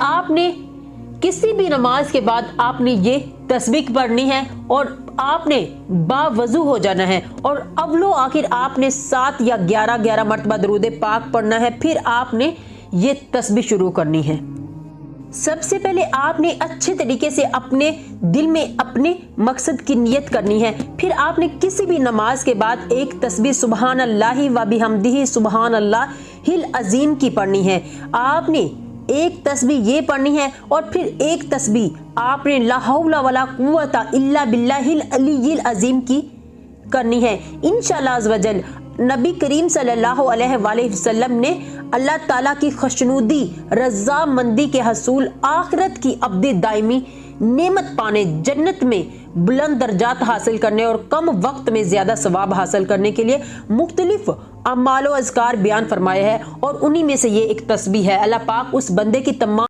आपने किसी भी नमाज के बाद आपने ये तस्बीह पढ़नी है और आपने बावजू हो जाना है और अव्वलो आखिर आपने 7 या 11 मरतबा दरूद पाक पढ़ना है। फिर आपने ये तस्बीह शुरू करनी है। सबसे पहले आपने अच्छे तरीके से अपने दिल में अपने मकसद की नियत करनी है। फिर आपने किसी भी नमाज के बाद एक तस्बीह सुबहान अल्लाहि व बिहम्दिही सुबहान अल्लाहिल अज़ीम की पढ़नी है। आपने एक तस्बीह ये पढ़नी है और फिर एक तस्बीह आपने ला हौला वला कुव्वता इल्ला बिल्लाहिल अलिय्यिल अज़ीम की करनी है। इंशाअल्लाह अज़्ज़ व जल नबी करीम सल्लल्लाहु अलैहि वसल्लम ने अल्लाह ताला की खुशनुदी रज़ामंदी के हसूल आखिरत की अब्दी दायमी नेमत पाने, जन्नत में बुलंद दर्जात हासिल करने और कम वक्त में ज्यादा सवाब हासिल करने के लिए मुख्तलिफ अमाल व अज़कार बयान फरमाए हैं और उन्हीं में से ये एक तस्बीह है। अल्लाह पाक उस बंदे की तमाम